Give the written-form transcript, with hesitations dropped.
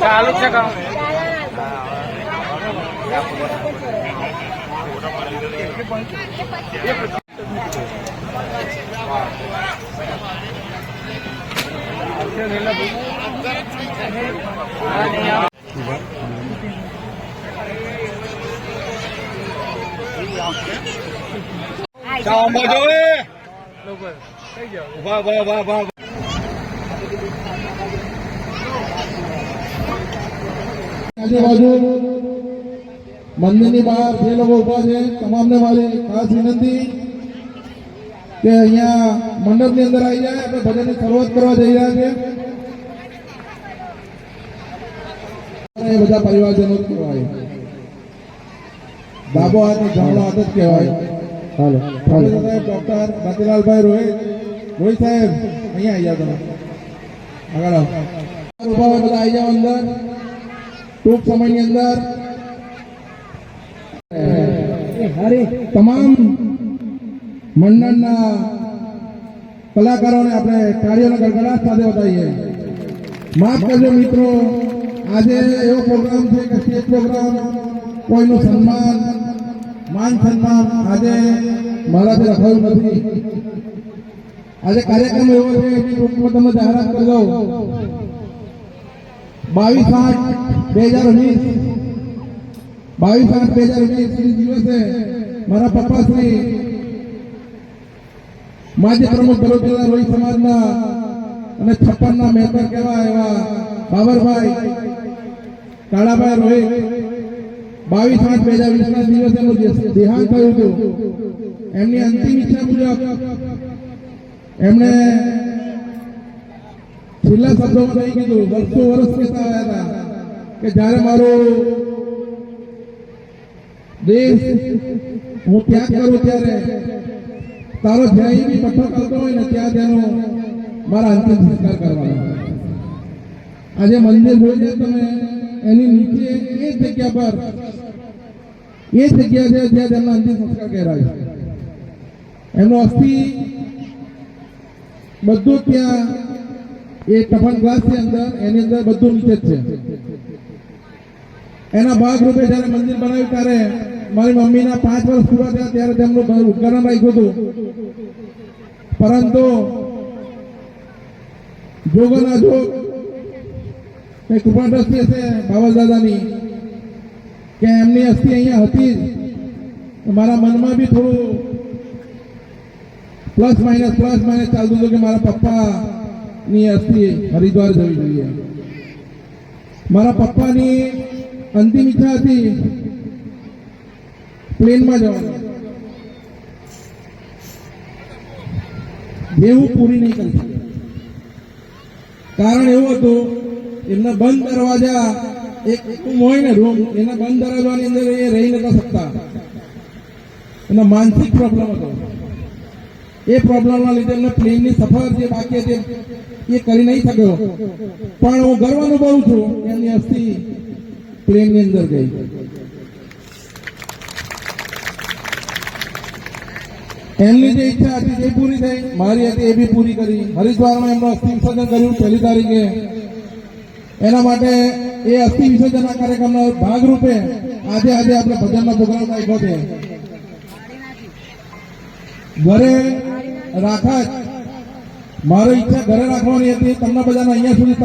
ચાલુ છે કામ આજુબાજુ મંદિરની બહાર જે લોકો ઉભા છે તમામને મારી ખાસ વિનંતી કે અહીંયા મંડપની અંદર આવી જાય. આપણે ભજનની શરૂઆત કરવા જઈ રહ્યા છે. એ બધા પરિવારજનો જ કહેવાય. ડાબો હાથ જમણો હાથ જ કહેવાય. હાલો સાહેબ ડોક્ટર બાતીલાલભાઈ રોહિત સાહેબ અહીંયા આવી જાવ. તમે આગળ આવો. ઉભા હોય બધા આવી જાવ અંદર. ટૂંક સમયની અંદર તમામ મંડળના કલાકારોને આપણે કાર્યોના ગડગડાટ સાથે વધાવીએ. માફ કરજો મિત્રો, આજે એવો પ્રોગ્રામ છે કે સ્ટેજ પ્રોગ્રામ, કોઈનું સન્માન માન સન્માન આજે મારાથી રખાયું નથી. આજે કાર્યક્રમ એવો છે એની ટૂંકમાં તમે જાહેરાત કરી દઉં. 22/8/2020 દિવસે મારા પપ્પા શ્રી માજી પ્રમુખ બરોડા રોહિત સમાજના અને 56ના મહેતર કહેવાય એવા બાબરભાઈ કાળાભાઈ રોહિત 22/8/2020 દિવસે એમનું દેહાંત થયું હતું. એમની અંતિમ ઈચ્છા મુજબ એમણે છેલ્લા શબ્દોમાં નહીં કીધું, વર્ષ કહેતા આવ્યા હતા કે જ્યારે મારો દેશ હું ત્યાગ કરું ત્યારે તારો ધ્યેય બી પઠ્ઠો કરતો હોય ને ત્યાં તેનો મારા અંતિમ સંસ્કાર કરવાનો. આજે મંદિર જોઈ જાય તમે, એની નીચે એ જગ્યા પર એ જગ્યા છે જ્યાં તેમના અંતિમ સંસ્કાર કરાય. એમનો અસ્થિ બધું ત્યાં એ ટફન ગ્લાસ ની અંદર એની અંદર બધું નીચે જ છે. એના ભાગરૂપે જયારે મંદિર બનાવ્યું ત્યારે મારી મમ્મીના 5 વર્ષ પૂરા થયા ત્યારે તેમનું ઉપકરણ રાખ્યું હતું. પરંતુ જોગના જોગ કઈ કૃપા દ્રષ્ટિ હશે બાબાદાદાની કે એમની અસ્થિ અહીંયા હતી. મારા મનમાં બી થોડું પ્લસ માઇનસ ચાલતું હતું કે મારા પપ્પા ની અસ્થિ હરિદ્વાર જવી જોઈએ. મારા પપ્પાની અંતિમ ઈચ્છા હતી પ્લેનમાં જવાની, જે હું પૂરી નહીં કરી શકી. કારણ એવું હતું, એમના બંધ દરવાજા એક હોય ને રૂમ, એના બંધ દરવાજાની અંદર એ રહી નતા શકતા. એનો માનસિક પ્રોબ્લેમ હતો. એ પ્રોબ્લેમના લીધે એમને પ્લેનની સફર જે બાકી હતી એ કરી નહીં શક્યો. પણ હું ગર્વ અનુભવું છું, એમની અસ્થિ પ્લેનની અંદર ગઈ. એમની જે ઈચ્છા હતી તે પૂરી થઈ, મારી હતી એ બી પૂરી કરી. હરિદ્વારમાં એમનું અસ્થિ વિસર્જન કર્યું 1 તારીખે. એના માટે એ અસ્થિ વિસર્જનના કાર્યક્રમના ભાગરૂપે આજે આપણે ભજનનો પ્રોગ્રામ રાખ્યો છે. ઘરે રાખા, મારી ઈચ્છા ઘરે રાખવાની હતી. તમને બધાને અહીંયા સુધી